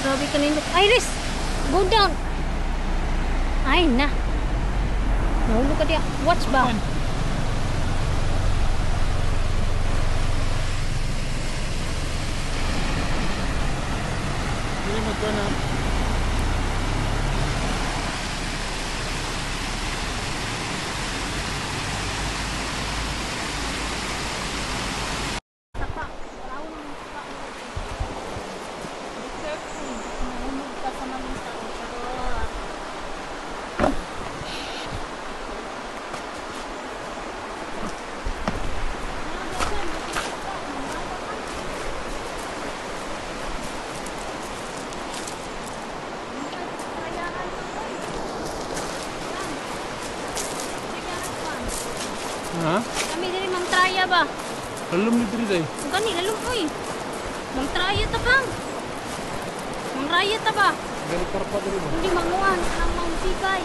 Grabe ka nindot. Iris! Go down! Ay na. Nahulog ka diya. Watch ba? Hindi magkana. Ha? Kami diri mang traya ba? Alam ni diri day. Gani halong oy. Mang traya ta bang? Mang raya ta ba? Gani karpa diri ba? Hindi manguan nang mangsikay.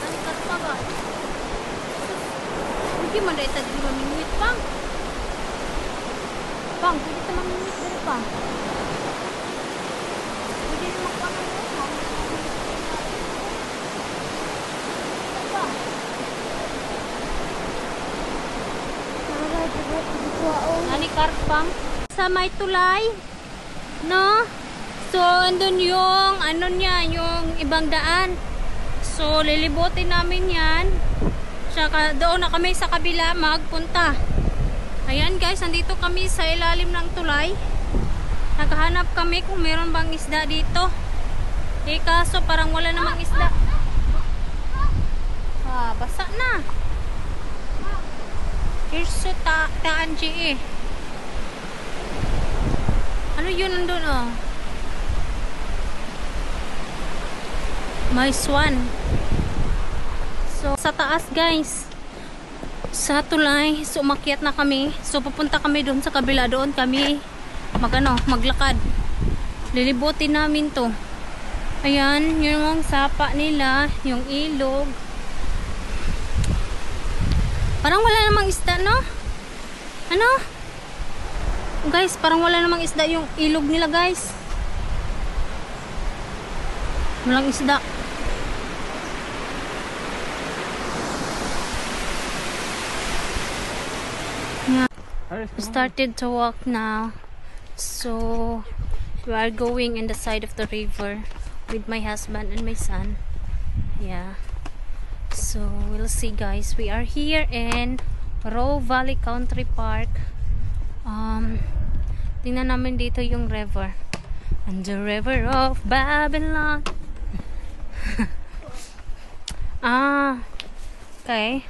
Ani katpa ba? Hindi man dai ta diri mamingwit pang. Pang, pwede ta mamingwit diri pang. Pwede na makuha ng ulo. Ani karpang sa may tulay, no? So andun yung ano niya, yung ibang daan. So lilibutin namin yan. Saka doon na kami sa kabila magpunta. Ayan guys, andito kami sa ilalim ng tulay. Naghahanap kami kung meron bang isda dito. Eh kaso parang wala namang isda. Ah, basa na. Here's taan eh. Ano yun nandun oh? May swan. So sa taas guys, sa tulay, so umakyat na kami. So pupunta kami doon sa kabila, doon kami maglakad. Lilibutin namin to. Ayan, yung sapa nila, yung ilog. Parang wala namang isda, no? Ano? Guys, parang wala namang isda yung ilog nila, guys. Walang isda. Yeah. We started to walk now. So, we are going in the side of the river with my husband and my son. Yeah. So we'll see guys, we are here in Roe Valley Country Park. Tingnan namin dito yung river, and the river of Babylon. Okay.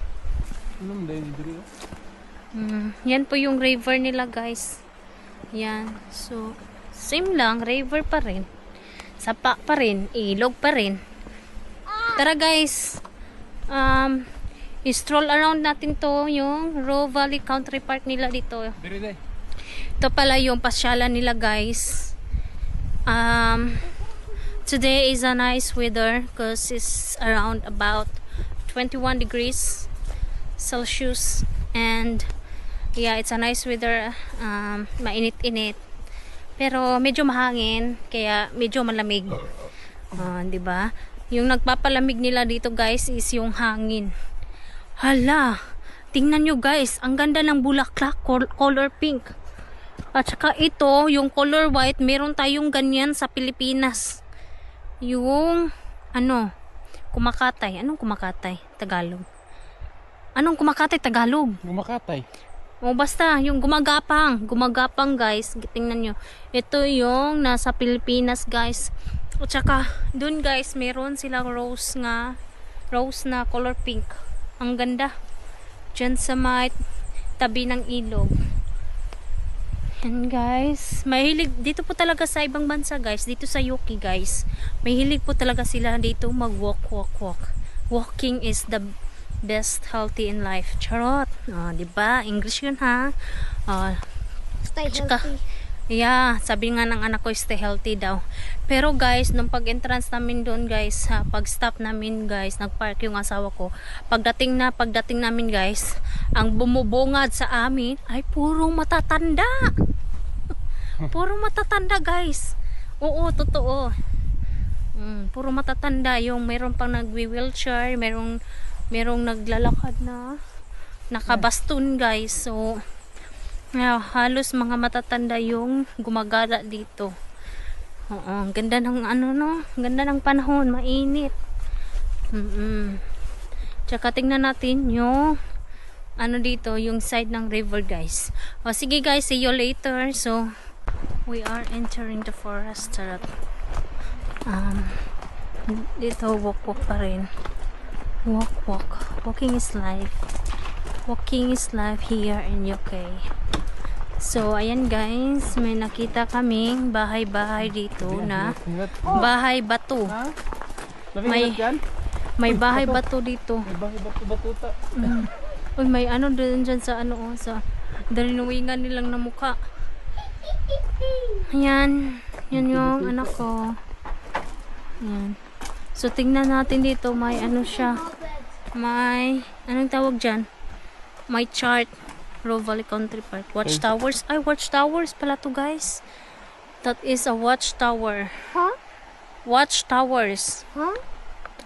Yan po yung river nila guys. Yan, so same lang, river pa rin, sapa pa rin, ilog pa rin. Tara guys, i-stroll around natin to yung Roe Valley Country Park nila dito. Ito pala yung pasyalan nila guys. Today is a nice weather because it's around about 21 degrees Celsius, and yeah, it's a nice weather. Mainit-init pero medyo mahangin, kaya medyo malamig. Diba? Yung nagpapalamig nila dito guys is yung hangin. Hala, tingnan nyo guys, ang ganda ng bulaklak, color pink. At saka ito, yung color white, meron tayong ganyan sa Pilipinas. Yung, kumakatay. Anong kumakatay? Tagalog. Anong kumakatay? Tagalog? Kumakatay. O basta, yung gumagapang. Gumagapang guys, tingnan nyo. Ito yung nasa Pilipinas guys. At saka, dun guys, meron silang rose na color pink. Ang ganda. Diyan sa may tabi ng ilog. Yan guys. Mahilig, dito po talaga sa ibang bansa guys, dito sa UK guys, mahilig po talaga sila dito mag-walk. Walking is the best healthy in life. Charot. Diba? English yun ha. Stay healthy. Yeah, sabi nga ng anak ko, stay healthy daw. Pero guys, nung pag-entrance namin doon guys, pag-stop namin guys, nag-park yung asawa ko. Pagdating namin guys, ang bumubungad sa amin ay puro matatanda. Puro matatanda guys. Oo, totoo. Puro matatanda yung mayroon pang nagwi-wheelchair, merong naglalakad na nakabaston guys. So halos mga matatanda yung gumagala dito. Oo, ang ganda ng ano no, ang ganda ng panahon, mainit. Tsaka tingnan natin yung ano dito, yung side ng river guys. O sige guys, see you later. So we are entering the forest. Charot. Dito walk pa rin. Walking is life. Walking is life here in UK. So ayan guys, may nakita kaming bahay-bahay dito na bahay bato. May bahay bato dito. May bahay bato-batuta. Uy, may ano dyan sa ano, sa dalinuwingan nilang na mukha. Ayan, yan yung anak ko. Ayan. So tingnan natin dito, may ano siya, may anong tawag dyan, may chart. Roe Valley Country Park, watchtowers. Ay, watchtowers pala to guys. That is a watchtower. Huh? Watchtowers. Huh?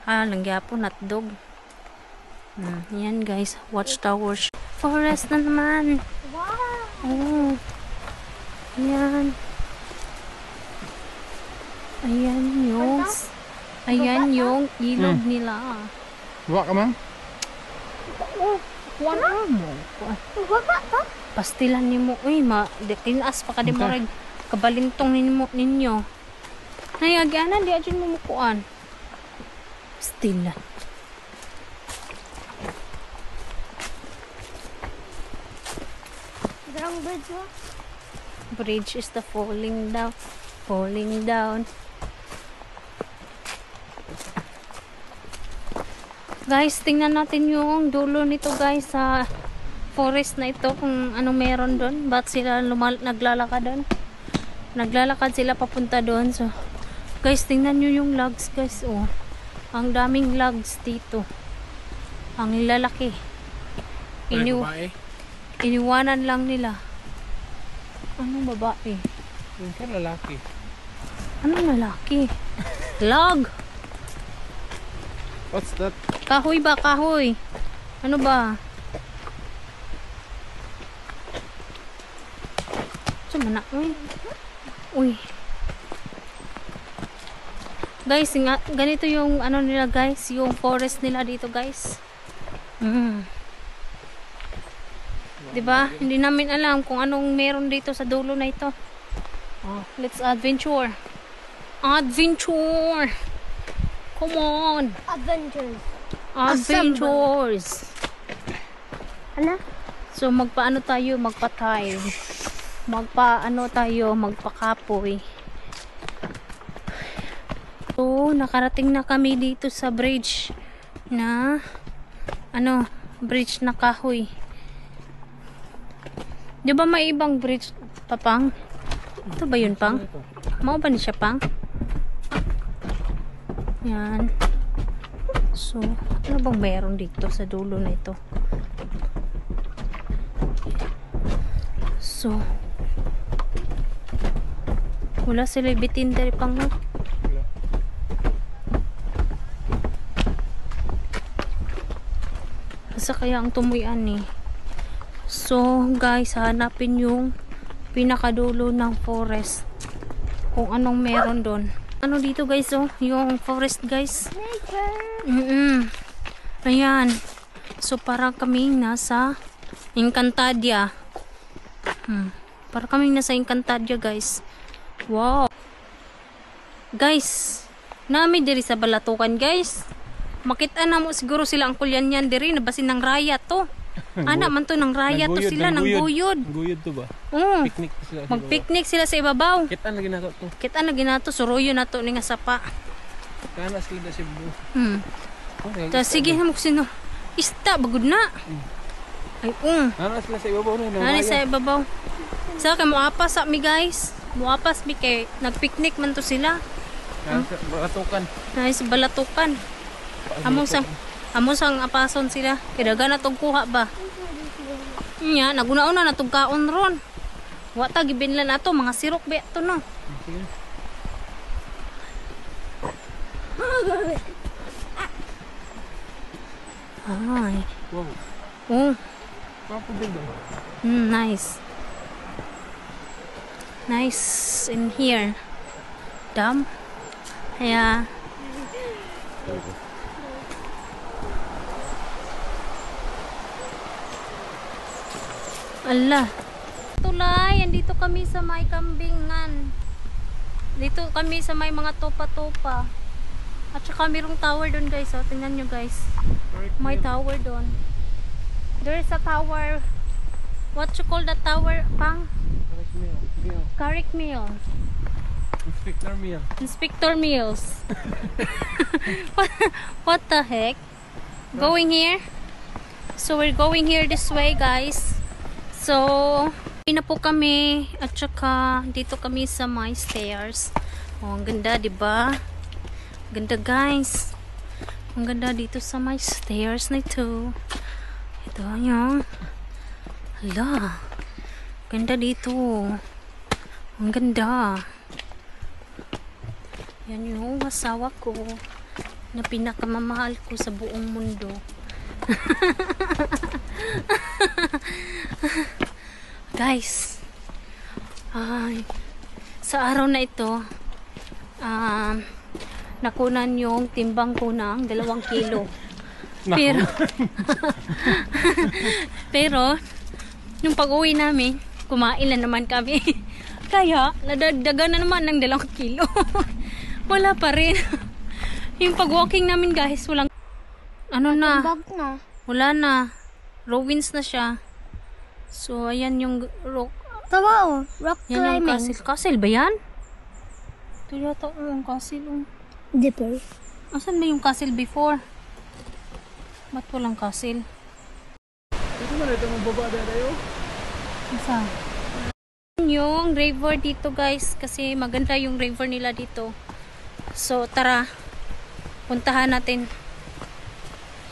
Langyapo, natdog. Yan guys, watchtowers. Forest na naman. Wow. Oh. Ayan. Ayan yung ilog nila. Buwa ka man? Kuan mo. Baba pa. Pastilan nimo. Uy, tinaas pa ka di mo rag kabalintong ninyo. Nayagyanan di adyon mo mukuan. Pastilan. Darang bridge mo. Bridge is the falling down. Falling down. Guys, tingnan natin yung dulo nito guys sa forest na ito kung anong meron doon. Ba't sila naglalakad doon? Naglalakad sila papunta doon. So, guys, tingnan nyo yung logs guys. Oh, ang daming logs dito. Ang lalaki. Iniwanan lang nila. Anong babae? Yung ka lalaki. Anong lalaki? Log! What's that? Kahoy ba? Kahoy. Ano ba? Sumana. Uy. Guys, ganito yung ano nila guys. Yung forest nila dito guys. Diba? Hindi namin alam kung anong meron dito sa dulo na ito. Oh, let's adventure. Adventure! Come on! Adventures. Adventures! Ano? So magpaano tayo, magpa-tile. Magpaano tayo, magpakapoy. So nakarating na kami dito sa bridge na ano, bridge na kahoy. 'Di ba may ibang bridge pa pang? Ito ba yun pang? Mao ba ni siya pang? Yan. So, ano bang meron dito sa dulo na ito? So, wala sila bitin dari pang no? Asa kaya ang tumuyan eh? So, guys, hanapin yung pinakadulo ng forest. Kung anong meron doon. Ano dito guys, oh, yung forest guys. Ayan. So parang kaming nasa Encantadia. Parang kaming nasa Encantadia guys. Wow. Guys, nami diri sa balatukan guys. Makita na mo siguro sila ang kulyan yan diri nabasin ng raya to. Ana man to ng raya to sila ng guyod. Guyod to ba? Picnic sila. Mag-picnic sila sa ibabaw. Kitaan lagi nato to. Kitaan lagi nato suruyo nato ni nga sapa. Kana sila si Cebu. Ta sige mo sino. Ista bagud na. Ay Ana sila sa ibabaw na. Ano sa ibabaw. Sa kay moapas sa mi guys. Moapas mi kay nagpicnic man to sila. Balatukan. Nice balatukan. Amo sang apason sila. Kidaga na tong kuha ba? Nya, naguna-una na tong kaon ron. Wa ta gibinlan ato mga sirok be to no. Ay. Wow. Oh. Papabil daw. Nice. Nice in here. Dam. Yeah. Allah. Tulay, andito kami sa may kambingan. Dito kami sa may mga topa-topa. At saka mayroong tower doon guys. Oh, tingnan nyo guys. May tower doon. There is a tower. What you call that tower, Pang? Correct meal. Meal. Carrick Mill. Inspector meal. Inspector Mills. What the heck? Going here? So we're going here this way guys. So, na po kami at saka dito kami sa my stairs. Oh, ang ganda, 'di ba? Ganda guys. Ang ganda dito sa my stairs na ito. Ito yung hala. Ganda dito. Ang ganda. Yan yung asawa ko na pinakamamahal ko sa buong mundo. Guys, sa araw na ito, nakunan yung timbang ko ng 2 kilo. Pero, nung pag-uwi namin, kumain na naman kami. Kaya, nadagdagan na naman ng 2 kilo. Wala pa rin. Yung pag-walking namin guys, walang, ano na, Bag na. wala na. Ruins na siya. So, ayan yung rock. Tawa oh. Rock Yan yung climbing. castle. Castle ba yan? Ito yata yung castle. Dipper. Asan ba yung castle before? Ba't walang castle? Ito na ito mong baba tayo. Isa. Yung river dito guys. Kasi maganda yung river nila dito. So, tara. Puntahan natin.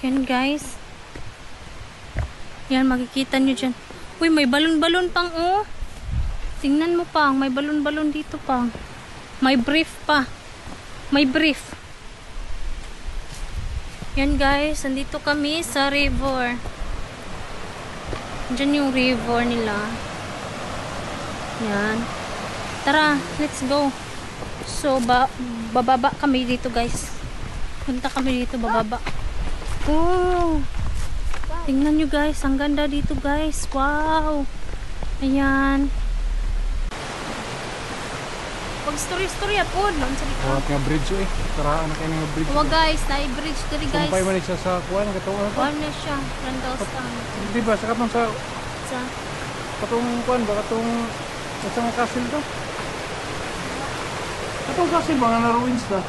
Yan guys. Yan, makikita nyo dyan. Uy, may balon-balon pang oh. Tingnan mo pang, may balon-balon dito pang. May brief pa. May brief. Yan guys, andito kami sa river. Diyan yung river nila. Yan. Tara, let's go. So, bababa kami dito guys. Punta kami dito, bababa. Oh! Tingnan nyo guys, ang ganda dito guys. Wow! Ayan. Pag story-story po, doon sa dito. Wala kang bridge eh. Taraan na kayo ng bridge. Huwag guys, na-bridge dito guys. Sumpay man siya sa kuwan, katong ano. Ano siya? Randallstown. Di ba, sa katong sa Sa katong kuwan ba, katong sa mga castle to? Katong castle ba nga na ruins na?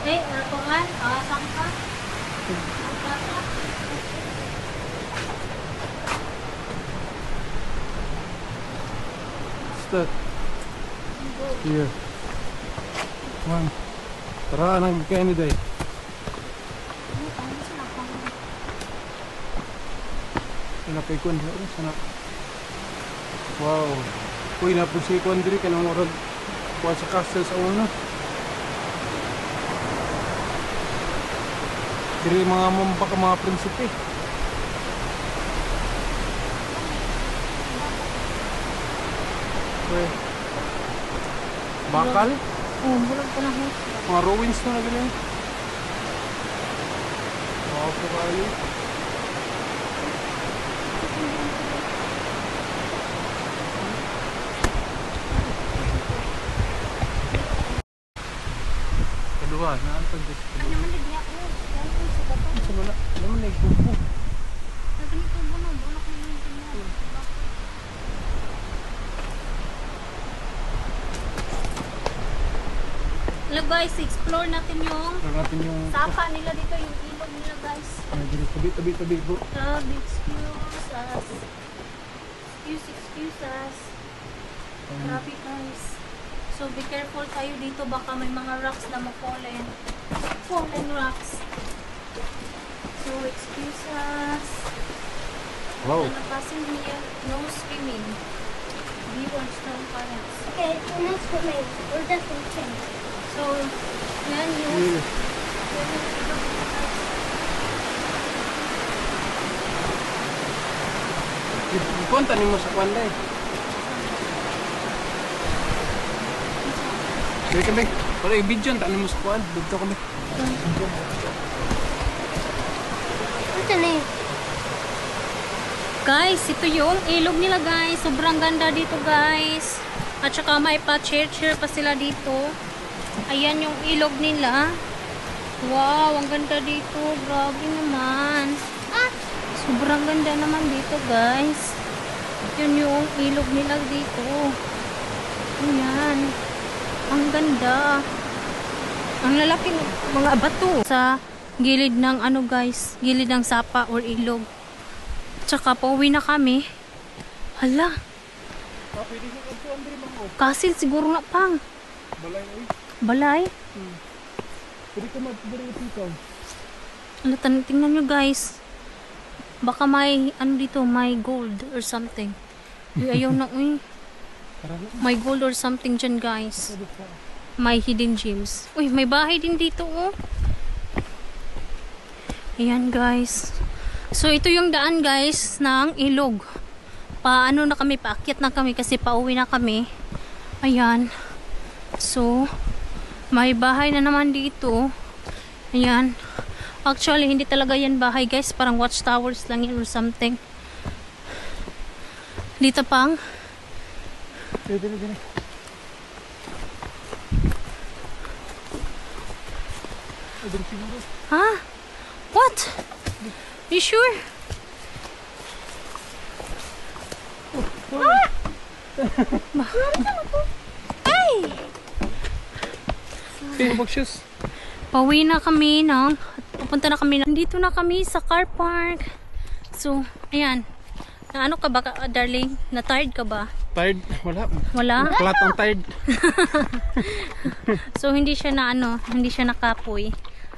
Ratongan? Sangka? Start. Here. One. Tara, nang Canada eh. Pinapay ko sana. Wow. Uy, napusi ko diri kanang murag kuha sa castle sa una. Diri mga mamba ka mga prinsipe. Uy. Bakal? Oh, bulag pa na ho. Mga ruins na ganyan. Wow po kayo. Kedua, na ang pagdis. Ano man ligya ko? Yan ko sa bata. Sa wala, naman na ikupo. Sabi nito mo no, wala ko yung ganyan. Hello guys, explore natin yung Tignan natin yung sapa nila dito, yung ilog nila guys. tabi bro. Excuse us. Excuse us. Grabe guys. So be careful tayo dito, baka may mga rocks na ma-fallen. Fallen rocks. So excuse us. Wow. Ano passing here? No swimming. Viewers, no parents. Okay, we're not swimming. We're just walking. So, yan yung Punta ni mo sa kwan day. Dito kami. Wala i-video tanin mo sa kwan. Dito kami. Ito na eh. Guys, ito yung ilog nila guys. Sobrang ganda dito guys. At saka may pa-chair pa sila dito. Ayan yung ilog nila. Wow, ang ganda dito. Grabe naman. Sobrang ganda naman dito guys. Yun yung ilog nila dito. Ayan. Ang ganda. Ang lalaki ng mga bato. Sa gilid ng ano guys. Gilid ng sapa or ilog. Tsaka pauwi na kami. Hala. Pwede sa kanto Andre mo. Kasil siguro nga pang. Balay ay. Balay. Pwede ka magdiri dito. Hala, tingnan nyo guys. Baka may ano dito, may gold or something. Uy, ayaw na uy. May gold or something dyan guys. May hidden gems. Uy, may bahay din dito oh. Ayan guys. So ito yung daan guys ng ilog. Paano na kami, paakyat na kami kasi pauwi na kami. Ayan. So may bahay na naman dito. Ayan. Actually hindi talaga yan bahay guys, parang watchtowers lang yan or something. Dito pang Dito. ha? What? You sure? Ay! Tingnan mo shoes. Pauwi na kami ng pupunta na kami. Nandito na kami sa car park. So, ayan. Na ano ka ba, darling? Na tired ka ba? Tired? Wala. Wala? Flat ang tired. So, hindi siya na ano, hindi siya nakapoy.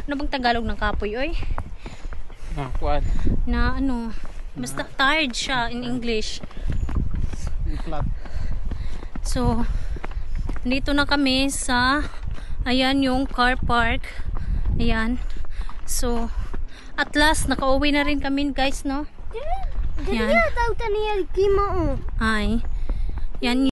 Ano bang Tagalog ng kapoy, oy? Kuan. Na ano, basta tired siya in English. Flat. So, dito na kami sa ayan yung car park. Ayan. So, at last, nakauwi na rin kami guys, no? Yan. Daw taniya kimo. Ay. Yan